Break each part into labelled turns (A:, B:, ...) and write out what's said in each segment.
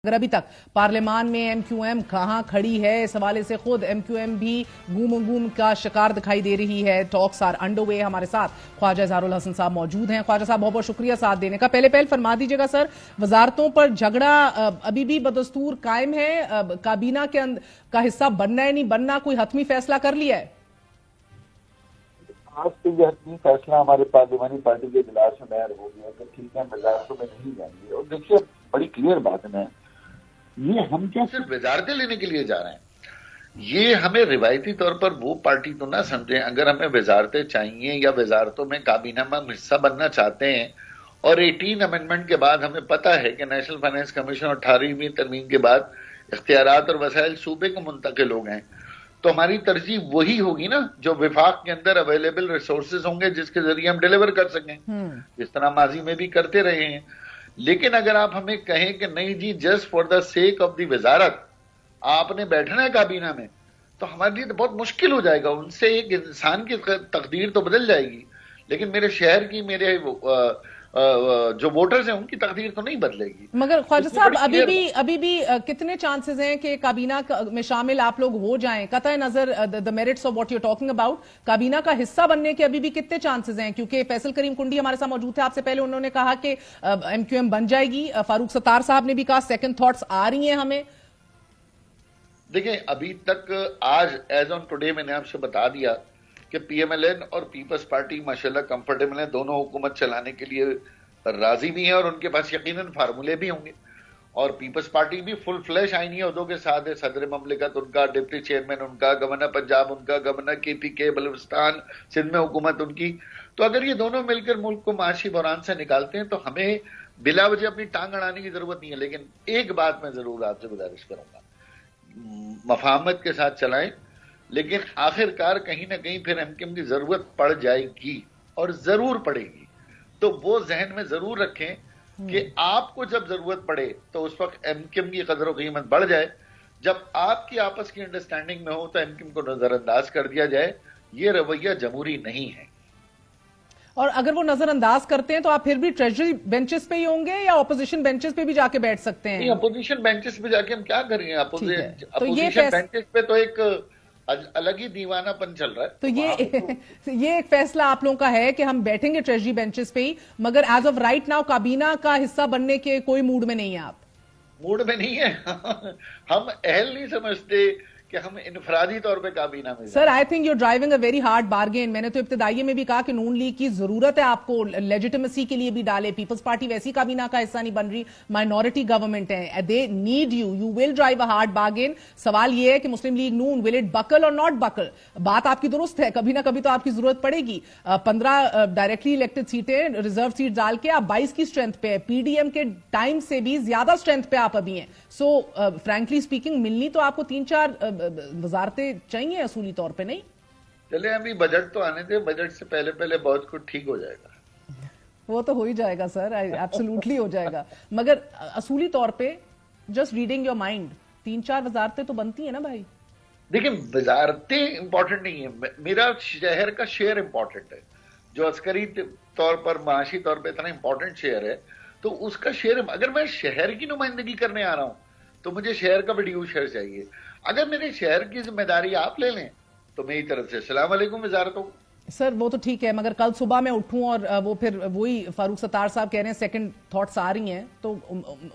A: अगर अभी तक पार्लियामान में एमक्यूएम कहां खड़ी है, इस हवाले से खुद एमक्यूएम भी गूम का शिकार दिखाई दे रही है। Talks are underway. हमारे साथ ख्वाजा इजहारुल हसन साहब मौजूद हैं। ख्वाजा साहब बहुत बहुत शुक्रिया साथ देने का। पहले फरमा दीजिएगा सर, वजारतों पर झगड़ा अभी भी बदस्तूर कायम है? काबीना का हिस्सा बनना है नहीं बनना, कोई हतमी फैसला कर लिया है?
B: आज तो ये हतमी फैसला हमारे पार्लियामानी पार्टी के इजलास में दायर हो गया कि ठीक है, वजारतों में नहीं जाएंगे। और देखिए, बड़ी क्लियर बात है, ये हम क्या सिर्फ वजारतें लेने के लिए जा रहे हैं? ये हमें रिवायती तौर पर वो पार्टी तो ना समझें। अगर हमें वजारतें चाहिए या वजारतों में काबीना में हम हिस्सा बनना चाहते हैं, और 18 अमेंडमेंट के बाद हमें पता है कि नेशनल फाइनेंस कमीशन और 18वीं तरमीम के बाद इख्तियारात और वसाइल सूबे को मुंतकिल हो गए, तो हमारी तरजीह वही होगी ना जो विफाक के अंदर अवेलेबल रिसोर्सेज होंगे, जिसके जरिए हम डिलीवर कर सकें, जिस तरह माजी में भी करते रहे हैं। लेकिन अगर आप हमें कहें कि नहीं जी, just for the sake of the वजारत आपने बैठना है काबीना में, तो हमारे लिए तो बहुत मुश्किल हो जाएगा। उनसे एक इंसान की तकदीर तो बदल जाएगी, लेकिन मेरे शहर की, मेरे जो वोटर्स हैं उनकी तकदीर तो नहीं बदलेगी।
A: मगर ख्वाजा साहब, अभी भी कितने चांसेस हैं कि काबीना में शामिल आप लोग हो जाएं? कतई नजर the merits of what you are talking about, काबीना का हिस्सा बनने के अभी भी कितने चांसेस हैं? क्योंकि फैसल करीम कुंडी हमारे साथ मौजूद थे, आपसे पहले उन्होंने कहा कि एमक्यूएम बन जाएगी। फारूक सत्तार साहब ने भी कहा सेकंड थॉट्स आ रही हैं हमें।
B: देखिए, अभी तक आज एज ऑन टुडे मैंने आपसे बता दिया कि पीएमएलएन और पीपल्स पार्टी माशाल्लाह कंफर्टेबल है, दोनों हुकूमत चलाने के लिए राजी भी हैं और उनके पास यकीनन फार्मूले भी होंगे। और पीपल्स पार्टी भी फुल फ्लैश आईनी अहदों के साथ है। सदर ममलिकत उनका, डिप्टी चेयरमैन उनका, गवर्नर पंजाब उनका, गवर्नर केपीके बलूचिस्तान सिंध में हुकूमत उनकी। तो अगर ये दोनों मिलकर मुल्क को माशी बहरान से निकालते हैं तो हमें बिला वजह अपनी टांग अड़ाने की जरूरत नहीं है। लेकिन एक बात मैं जरूर आपसे गुजारिश करूंगा, मफाहमत के साथ चलाएं, लेकिन आखिरकार कहीं ना कहीं फिर एमक्यूएम की जरूरत पड़ जाएगी और जरूर पड़ेगी। तो वो जहन में जरूर रखें कि आपको जब जरूरत पड़े तो उस वक्त एमक्यूएम की कदर और कीमत बढ़ जाए। जब आपकी आपस की अंडरस्टैंडिंग में हो तो एमक्यूएम को नजरअंदाज कर दिया जाए। ये रवैया जमहूरी नहीं है।
A: और अगर वो नजरअंदाज करते हैं तो आप फिर भी ट्रेजरी बेंचेस पे ही होंगे या ऑपोजिशन बेंचेस पे भी जाके बैठ सकते हैं?
B: अपोजिशन बेंचेस पे जाके हम क्या करेंगे? अपोजिशन बेंचेस पे तो एक अलग ही दीवानापन चल रहा है।
A: तो ये एक फैसला आप लोगों का है कि हम बैठेंगे ट्रेजरी बेंचेस पे ही, मगर एज ऑफ राइट नाउ काबीना का हिस्सा बनने के कोई मूड में नहीं है आप?
B: मूड में नहीं है। हम अहल नहीं समझते कि हम इनफरादी तौर पे काबीना में।
A: Sir, I think you driving a very hard bargain. मैंने तो इब्तिदाई में भी कहा कि नून लीग की जरूरत है आपको लेजिटिमेसी के लिए भी डाले। पीपल्स पार्टी वैसी काबीना का हिस्सा नहीं बन रही, माइनॉरिटी गवर्नमेंट है, they need you, you will drive a hard bargain. सवाल यह है कि मुस्लिम लीग नून विल इट बकल और नॉट बकल? बात आपकी दुरुस्त है, कभी ना कभी तो आपकी जरूरत पड़ेगी। 15 डायरेक्टली इलेक्टेड सीटें, रिजर्व सीट डाल के आप 22 की स्ट्रेंथ पे है। पीडीएम के टाइम से भी ज्यादा स्ट्रेंथ पे आप अभी हैं। सो फ्रैंकली स्पीकिंग, मिलनी तो आपको 3-4 वजारतें चाहिए असूली तौर पे, नहीं?
B: चले अभी बजट तो आने दे, बजट से पहले बहुत कुछ ठीक हो जाएगा।
A: वो तो हो ही जाएगा सर, एब्सोल्युटली हो जाएगा। मगर असूली तौर पे जस्ट रीडिंग योर माइंड, 3-4 वजारतें तो बनती है ना भाई?
B: देखिए, वजारतें इंपॉर्टेंट नहीं है, मेरा शहर का शेयर इंपॉर्टेंट है। जो अस्करी तौर पर, माशी तौर पर इतना इंपॉर्टेंट शेयर है, तो उसका शेयर, अगर मैं शहर की नुमाइंदगी करने आ रहा हूं तो मुझे शहर का भी ड्यू शेयर चाहिए। अगर मेरे शहर की जिम्मेदारी आप ले लें तो मेरी तरफ से अस्सलाम वालेकुम वजारतों।
A: सर वो तो ठीक है, मगर कल सुबह मैं उठूं और वो फिर वही फारूक सत्तार साहब कह रहे हैं सेकंड थॉट्स आ रही हैं, तो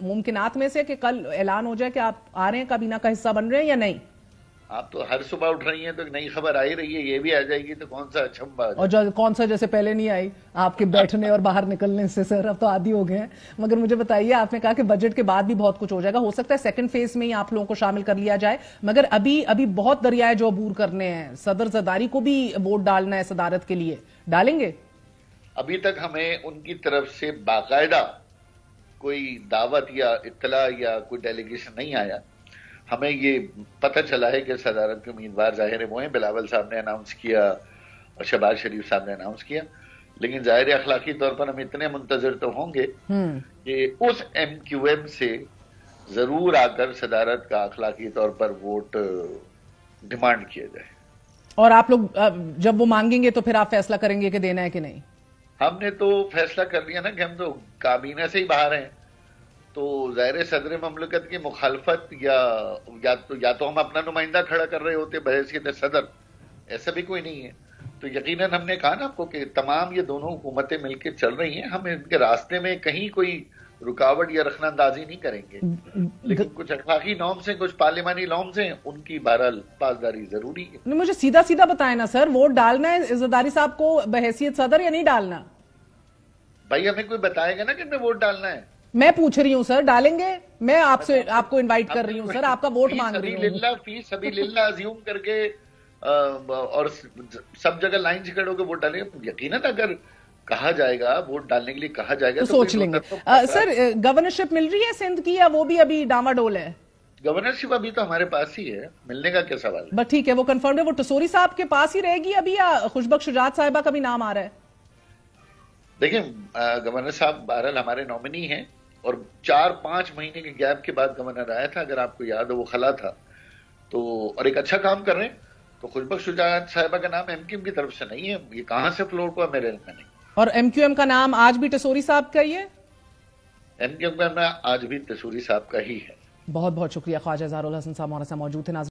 A: मुमकिनात में से कि कल ऐलान हो जाए कि आप आ रहे हैं, काबीना का हिस्सा बन रहे हैं या नहीं?
B: आप तो हर सुबह उठ रही हैं तो नई खबर आ ही रही है, ये भी आ जाएगी तो कौन सा अचंभा।
A: और कौन सा जैसे पहले नहीं आई आपके बैठने और बाहर निकलने से सर, अब तो आदी हो गए हैं। मगर मुझे बताइए, आपने कहा कि बजट के बाद भी बहुत कुछ हो जाएगा, हो सकता है सेकंड फेज में ही आप लोगों को शामिल कर लिया जाए, मगर अभी बहुत दरियाए जो अबूर करने हैं। सदर जरदारी को भी वोट डालना है सदारत के लिए, डालेंगे?
B: अभी तक हमें उनकी तरफ से बाकायदा कोई दावत या इत्तला या कोई डेलीगेशन नहीं आया। हमें ये पता चला है कि सदारत के उम्मीदवार जाहिर वो हैं, बिलावल साहब ने अनाउंस किया और शहबाज शरीफ साहब ने अनाउंस किया। लेकिन जाहिर अखलाकी तौर पर हम इतने मुंतजर तो होंगे कि उस एमक्यूएम से जरूर आकर सदारत का अखलाकी तौर पर वोट डिमांड किया जाए।
A: और आप लोग जब वो मांगेंगे तो फिर आप फैसला करेंगे कि देना है कि नहीं?
B: हमने तो फैसला कर लिया ना कि हम तो काबीना से ही बाहर हैं, تو ظاہر صدر مملکت کی مخالفت یا تو ہم اپنا نمائندہ کھڑا کر رہے ہوتے بحیثیت صدر، ایسا بھی کوئی نہیں ہے. تو یقیناً ہم نے کہا نا آپ کو کہ تمام یہ دونوں حکومتیں مل کے چل رہی ہیں، ہم ان کے راستے میں کہیں کوئی رکاوٹ یا رخنہ اندازی نہیں کریں گے، لیکن کچھ اخلاقی نارمز ہیں، کچھ پارلیمانی نارمز ہیں، ان کی بہرحال پاسداری ضروری ہے.
A: مجھے سیدھا سیدھا بتائیں نا سر، ووٹ ڈالنا ہے زرداری صاحب کو بحیثیت صدر یا نہیں ڈالنا؟
B: بھائی ہمیں کوئی بتائے گا نا کہ ہمیں ووٹ ڈالنا ہے.
A: میں پوچھ رہی ہوں سر، ڈالیں گے؟ میں آپ کو انوائٹ کر رہی ہوں سر، آپ کا ووٹ مانگ رہی ہوں.
B: فی سبیل اللہ ازیوم کر کے اور سب جگہ لائن سے کھڑے ہو کے ووٹ ڈالیں گے. یقیناً اگر کہا جائے گا ووٹ ڈالنے کے لیے کہا جائے گا
A: تو سوچ لیں گے. سر گورنرشپ مل رہی ہے سندھ کی یا وہ بھی ابھی ڈاما ڈول ہے؟
B: گورنرشپ ابھی تو ہمارے پاس ہی ہے، ملنے کا کیا سوال ہے؟
A: بس ٹھیک ہے، وہ کنفرم ہے. وہ ٹسوری صاحب کے پاس ہی رہے گی ابھی یا خوشبخش شجاعت صاحبہ کا بھی نام آ رہا ہے؟
B: دیکھیں گورنر صاحب بہرحال ہمارے نومنی ہیں، اور 4-5 مہینے کے گیپ کے بعد گورنر آیا تھا، اگر آپ کو یاد ہو وہ خلا تھا تو، اور ایک اچھا کام کر رہے ہیں. تو خوشبخش شجاعت صاحبہ کا نام ایم کیو ایم کی طرف سے نہیں ہے، یہ کہاں سے فلوٹ ہوا میرے علم میں نہیں.
A: اور ایم کیو ایم کا نام آج بھی ٹسوری صاحب کا ہی ہے؟
B: ایم کیو ایم کا نام آج بھی ٹسوری صاحب کا ہی ہے.
A: بہت بہت شکریہ. خواجہ اظہار الحسن صاحب ہمارے ساتھ موجود تھے.